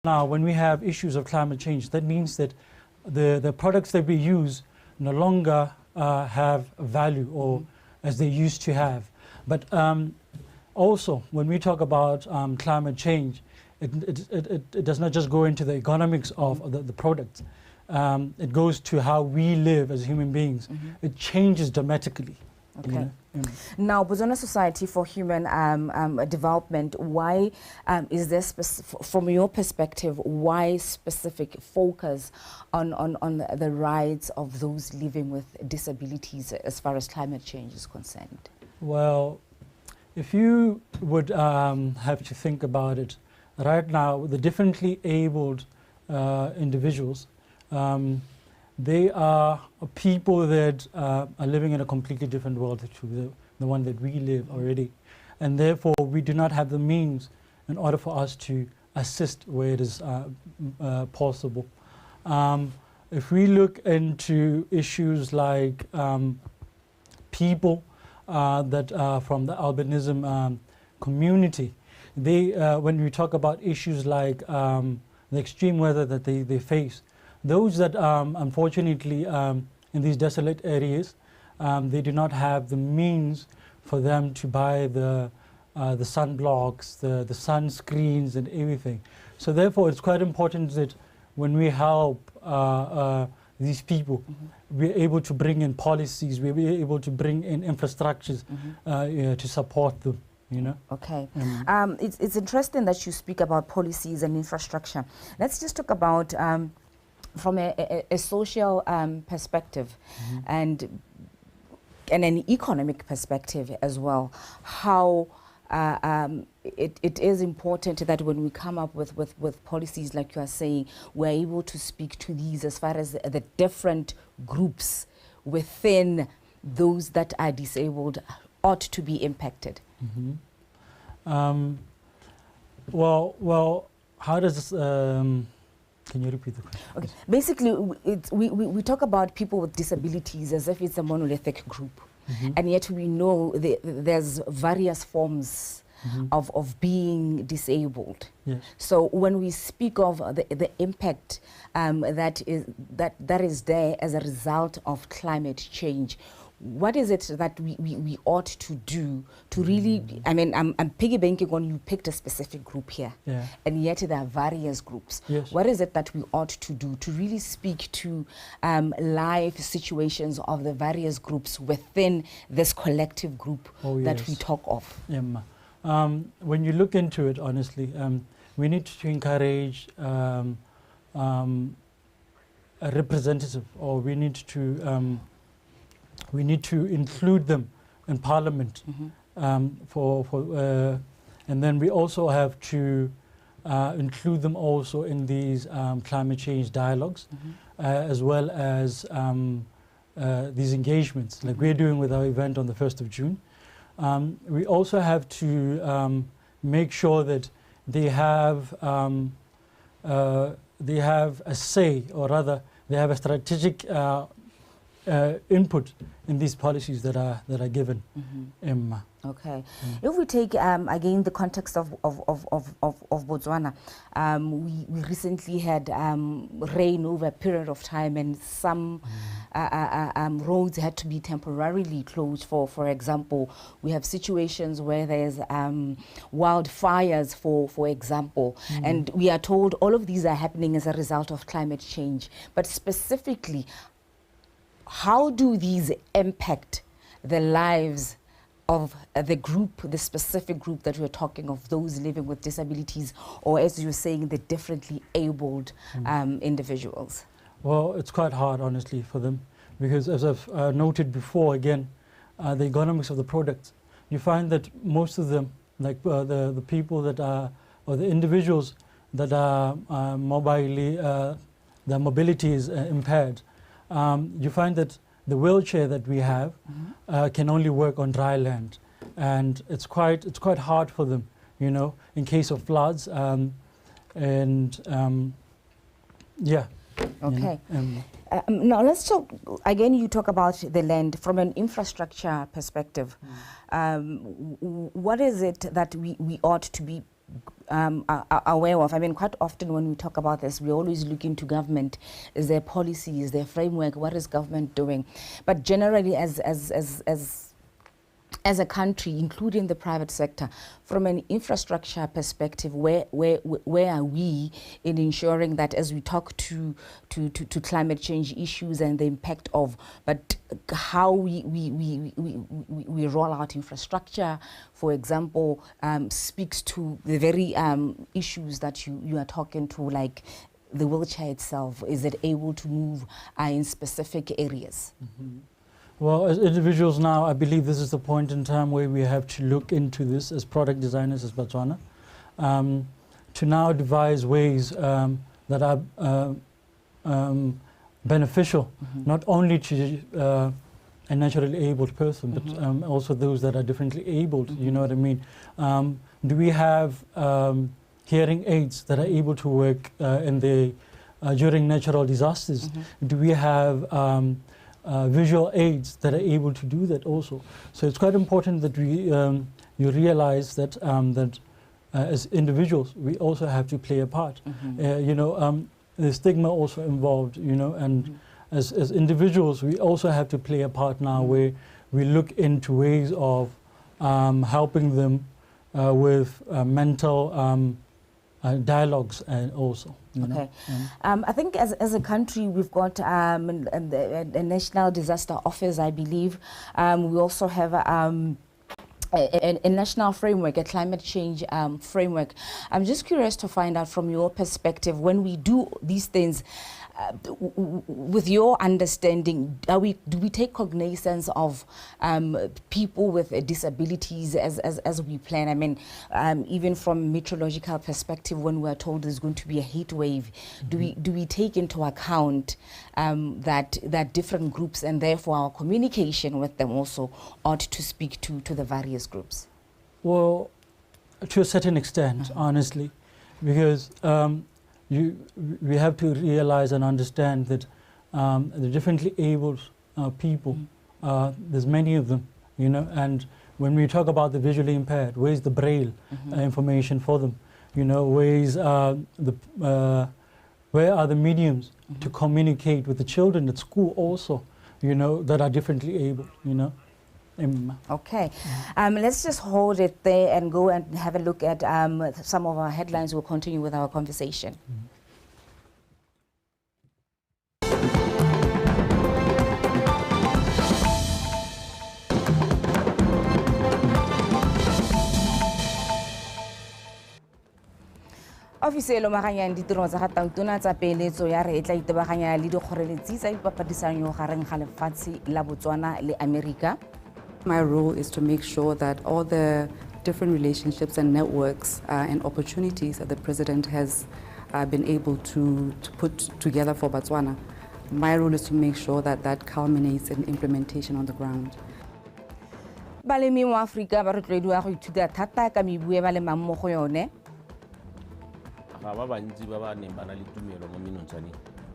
Now, when we have issues of climate change, that means that the products that we use no longer have value or as they used to have. But also, when we talk about climate change, it does not just go into the economics of the product. It goes to how we live as human beings. It changes dramatically. Okay. You know? Now, Botswana Society for Human Development, why is there, from your perspective, why specific focus on the rights of those living with disabilities as far as climate change is concerned? Well, if you would have to think about it, right now, the differently abled individuals, they are people that are living in a completely different world to the one that we live already. And therefore, we do not have the means in order for us to assist where it is possible. If we look into issues like people that are from the albinism community, they, when we talk about issues like the extreme weather that they face, those that unfortunately in these desolate areas, they do not have the means for them to buy the sunblocks, the sunscreens and everything. So therefore it's quite important that when we help these people, we're able to bring in policies, we're able to bring in infrastructures to support them. You know? Okay. It's interesting that you speak about policies and infrastructure. Let's just talk about from a social perspective and an economic perspective as well, how it is important that when we come up with policies like you are saying, we're able to speak to these as far as the different groups within those that are disabled ought to be impacted. Well, how does this, can you repeat the question? Okay. Basically, we talk about people with disabilities as if it's a monolithic group. And yet we know there's various forms of being disabled. Yes. So when we speak of the impact that is there as a result of climate change, what is it that we ought to do to really, I mean, I'm piggybanking on you picked a specific group here, and yet there are various groups. Yes. What is it that we ought to do to really speak to life situations of the various groups within this collective group that we talk of? Yeah, when you look into it, honestly, we need to encourage a representative, or we need to include them in Parliament, and then we also have to include them also in these climate change dialogues, as well as these engagements, like we're doing with our event on the 1st of June. We also have to make sure that they have a say, or rather, they have a strategic input in these policies that are given. Okay. If we take again the context of Botswana, we recently had rain over a period of time, and some roads had to be temporarily closed. For example, we have situations where there's wildfires, for example, and we are told all of these are happening as a result of climate change. But specifically, how do these impact the lives of the group, the specific group that we're talking of, those living with disabilities, or as you're saying, the differently abled individuals? Well, it's quite hard, honestly, for them, because as I've noted before, again, the economics of the products, you find that most of them, like the people that are, or the individuals that are their mobility is impaired, you find that the wheelchair that we have can only work on dry land, and it's quite hard for them, you know, in case of floods, yeah. Okay. Now let's talk again. You talk about the land from an infrastructure perspective. What is it that we ought to be are aware of. I mean, quite often when we talk about this, we always look into government. Is there policy? Is there framework? What is government doing? But generally, as a country, including the private sector, from an infrastructure perspective, where are we in ensuring that as we talk to climate change issues and the impact of, but how we roll out infrastructure, for example, speaks to the very issues that you are talking to, like the wheelchair itself. Is it able to move in specific areas? Mm-hmm. Well, as individuals now, I believe this is the point in time where we have to look into this as product designers as Botswana, to now devise ways that are beneficial, not only to a naturally abled person, but also those that are differently abled, you know what I mean? Do we have hearing aids that are able to work during natural disasters? Do we have visual aids that are able to do that also? So it's quite important that you realize that as individuals we also have to play a part. You know, the stigma also involved, you know, and as individuals we also have to play a part now where we look into ways of helping them with mental dialogues and also. Okay. I think as a country we've got a National Disaster Office, I believe. We also have a national framework, a climate change framework. I'm just curious to find out from your perspective, when we do these things, with your understanding, do we take cognizance of people with disabilities as we plan? I mean, even from meteorological perspective, when we are told there's going to be a heat wave, do we take into account that different groups, and therefore our communication with them also ought to speak to the various groups? Well, to a certain extent, honestly, because we have to realize and understand that the differently abled people, there's many of them, you know, and when we talk about the visually impaired, where's the braille information for them? You know, where are the mediums to communicate with the children at school also, you know, that are differently able, you know? Okay, let's just hold it there and go and have a look at some of our headlines. We'll continue with our conversation. Ofisi e lomaganyang ditiro tsa ga tautona tsa peeletso ya re e tla itebaganya le dikgoreletsi tsa dipapadisanyo gareng ga lefatshe la Botswana le America. My role is to make sure that all the different relationships and networks and opportunities that the president has been able to put together for Botswana, my role is to make sure that that culminates in implementation on the ground. Balemi mo Afrika ba rotloediwa go ithuta thata ka mebue ba lemang mo go yone. Ga ba bantsi ba ba neng ba na le tumelo mo menontshaneng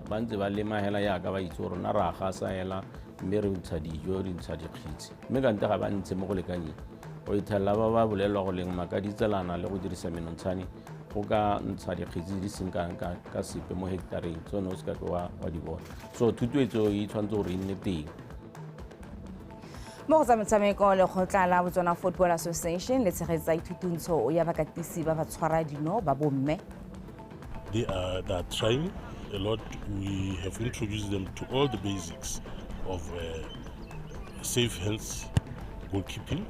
ba ntse ba lema hela yaka ba itse gore na ra gasa hela mme re ntsha dijo re ntsha dikgitsi mme ka ntle ga ba ntse mo go lekanyeng go ithalla ba ba bolelwa go leng makaditselana le go dirisa menontsane go ka ntsha dikgitsi di seng ka sepe mo hektareng tsone o se ka wa di bona. So thutuetso e tshwanetse gore e nne teng. Mo go tsa metshameko lekgotla la Botswana Football Association le tshegetsa ithutuntsho ya bakatisi ba ba tshwara dino ba bomme. They are trying a lot. We have introduced them to all the basics of safe hands, goalkeeping,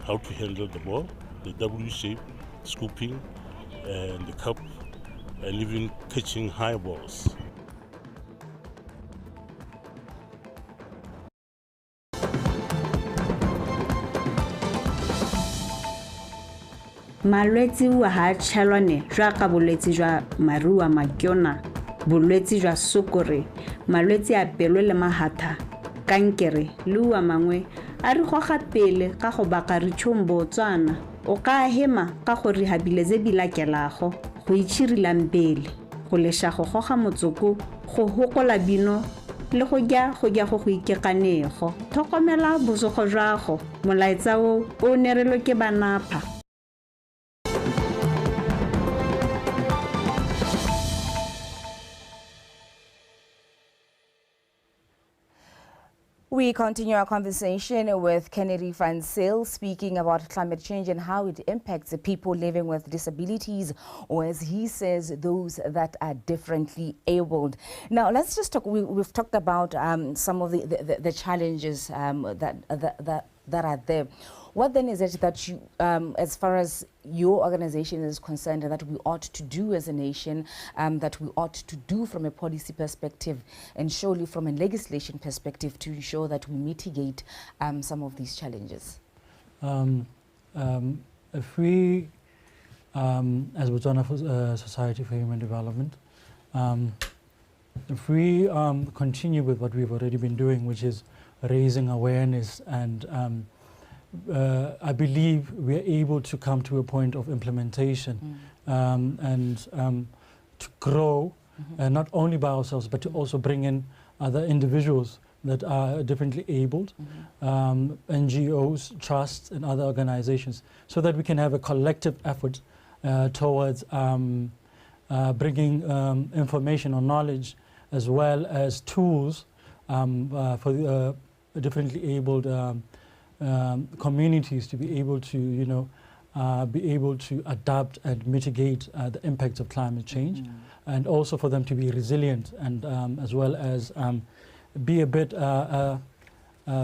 how to handle the ball, the W shape, scooping, and the cup, and even catching high balls. Malwetse wa ha tšhalwane jwa ka bolwetse jwa marua makiona, bolwetse jwa sukiri, malwetse a pelo le mahatha, kankere le wa mangwe a re goga pele ka go baka ritšhong Botswana. O ka hema ka go rehabilitse bilakelago, go itšhirilang pele, go leša go goga motsoko, go hokola bino le go go ikekanego. Tlhokomela bosogo jwago. Molaetsa o nerelwe ke banapa. We continue our conversation with Kennedy Van Zyl, speaking about climate change and how it impacts the people living with disabilities, or as he says, those that are differently abled. Now, let's just talk. We've talked about some of the challenges that are there. What then is it that you, as far as your organization is concerned, that we ought to do as a nation, that we ought to do from a policy perspective and surely from a legislation perspective to ensure that we mitigate some of these challenges? If we, as Botswana Society for Human Development, if we continue with what we've already been doing, which is raising awareness and I believe we are able to come to a point of implementation and to grow, not only by ourselves, but to also bring in other individuals that are differently abled, NGOs, trusts, and other organizations, so that we can have a collective effort towards bringing information or knowledge, as well as tools for the differently abled communities to be able to, be able to adapt and mitigate the impacts of climate change, and also for them to be resilient and as well as be a bit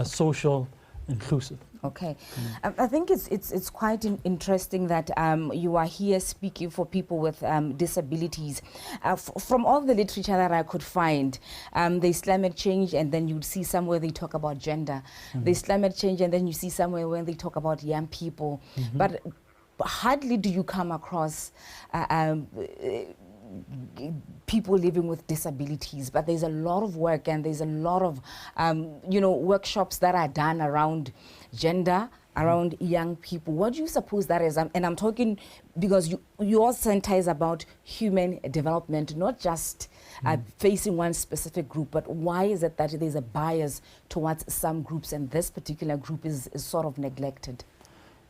social inclusive. Okay, I think it's quite interesting that you are here speaking for people with disabilities. From all the literature that I could find, there's climate change, and then you'd see somewhere they talk about gender. There's climate change, and then you see somewhere when they talk about young people. But hardly do you come across people living with disabilities. But there's a lot of work, and there's a lot of workshops that are done around gender, around young people. What do you suppose that is? And I'm talking because your center is about human development, not just facing one specific group, but why is it that there's a bias towards some groups and this particular group is sort of neglected?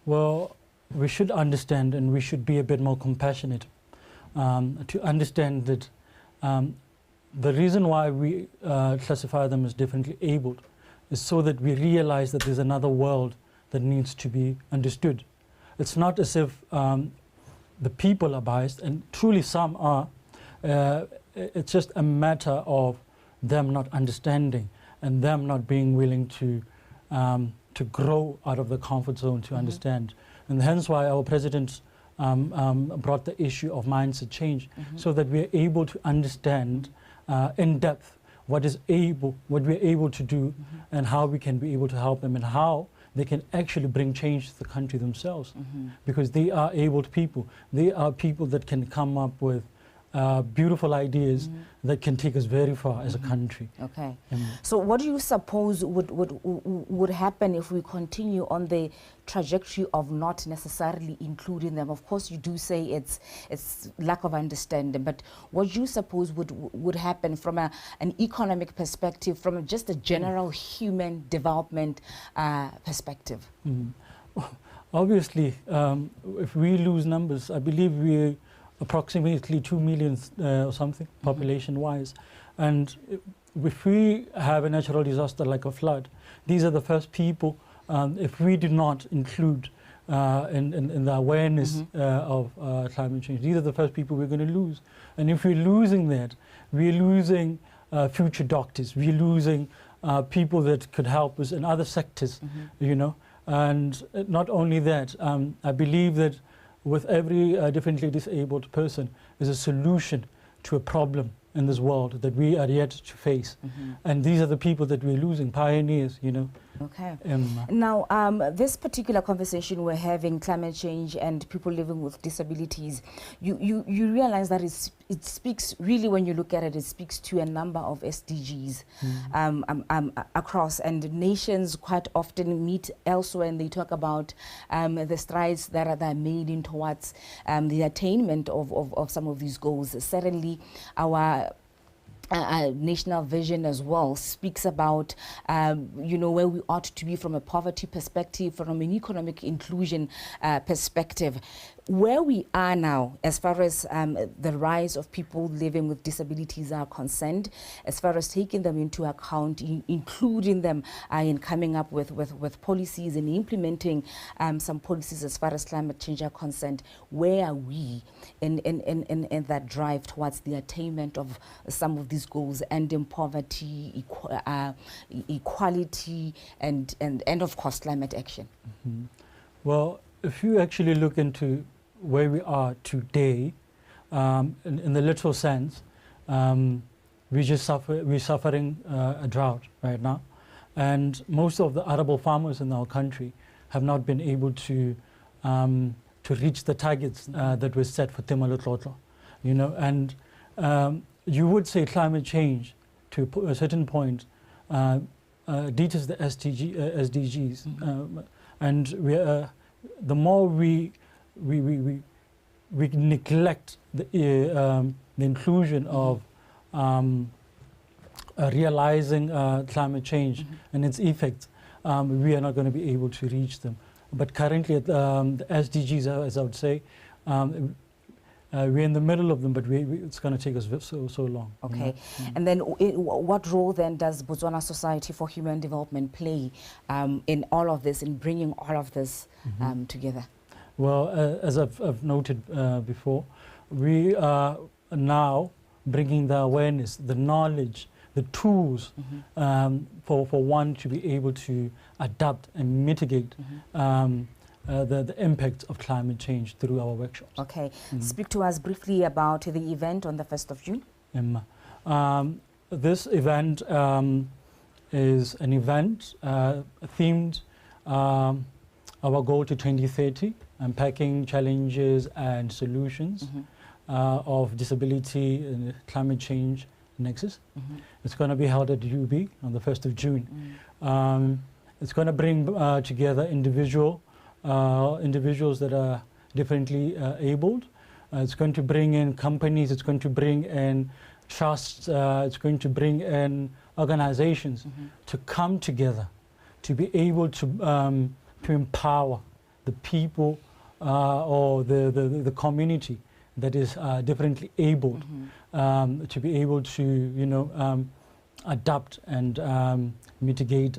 Well, we should understand, and we should be a bit more compassionate to understand that the reason why we classify them as differently abled is so that we realize that there's another world that needs to be understood. It's not as if the people are biased, and truly some are. It's just a matter of them not understanding and them not being willing to grow out of the comfort zone to understand. And hence why our president brought the issue of mindset change, so that we're able to understand in depth what we're able to do and how we can be able to help them and how they can actually bring change to the country themselves, because they are abled people. They are people that can come up with beautiful ideas that can take us very far as a country. Okay. So what do you suppose would happen if we continue on the trajectory of not necessarily including them? Of course, you do say it's lack of understanding, but what do you suppose would happen from an economic perspective, from just a general human development perspective? Obviously, if we lose numbers, I believe we're approximately 2 million or something, population-wise. And if we have a natural disaster like a flood, these are the first people, if we do not include in the awareness of climate change, these are the first people we're going to lose. And if we're losing that, we're losing future doctors, we're losing people that could help us in other sectors, And not only that, I believe that with every differently disabled person is a solution to a problem in this world that we are yet to face. And these are the people that we're losing, pioneers, Okay. Now, this particular conversation we're having, climate change and people living with disabilities, you realize that it speaks, really when you look at it, it speaks to a number of SDGs across, and nations quite often meet elsewhere and they talk about the strides that are made in towards the attainment of some of these goals. Certainly our national vision as well speaks about where we ought to be from a poverty perspective, from an economic inclusion perspective. where we are now, as far as the rise of people living with disabilities are concerned, as far as taking them into account, including them in coming up with policies and implementing some policies as far as climate change are concerned, where are we in that drive towards the attainment of some of these goals, ending poverty, equality, and of course climate action? Mm-hmm. Well, if you actually look into where we are today, in the literal sense, we're suffering a drought right now, and most of the arable farmers in our country have not been able to reach the targets that were set for Temalototlo, you know, and you would say climate change to a certain point deters the SDGs, and the more we neglect the inclusion of realizing climate change and its effects, we are not going to be able to reach them. But currently, the SDGs, as I would say, we're in the middle of them, but it's going to take us so long. Okay, and then what role then does Botswana Society for Human Development play in all of this, in bringing all of this together? Well, as I've noted before, we are now bringing the awareness, the knowledge, the tools for one to be able to adapt and mitigate the impact of climate change through our workshops. Okay. Speak to us briefly about the event on the 1st of June. This event is an event themed our goal to 2030, unpacking challenges and solutions of disability and climate change nexus. It's going to be held at UB on the 1st of June. It's going to bring together individuals that are differently abled. It's going to bring in companies, it's going to bring in trusts, it's going to bring in organizations to come together, to be able to empower the people or the community that is differently abled, to be able to, you know, adapt and mitigate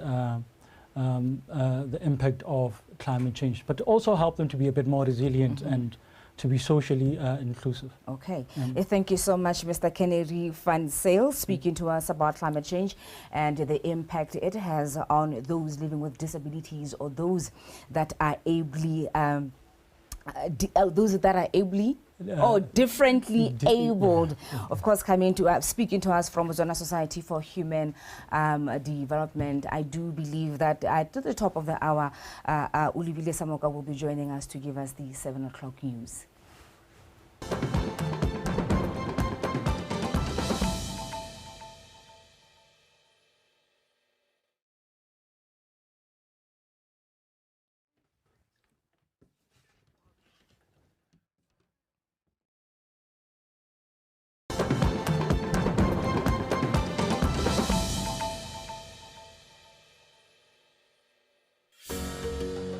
the impact of climate change, but to also help them to be a bit more resilient and to be socially inclusive. Okay. Thank you so much, Mr. Kennedy Van Sale, speaking to us about climate change and the impact it has on those living with disabilities or those that are ably or differently abled. Of course, coming to speaking to us from Botswana Society for Human Development. I do believe that at the top of the hour, Ulibile Samoka will be joining us to give us the 7 o'clock news.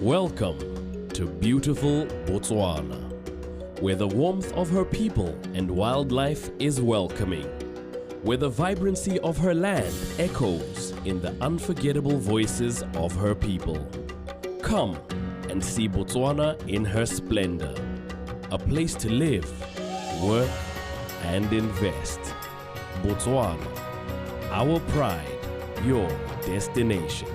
Welcome to beautiful Botswana, where the warmth of her people and wildlife is welcoming, where the vibrancy of her land echoes in the unforgettable voices of her people. Come and see Botswana in her splendor, a place to live, work, and invest. Botswana, our pride, your destination.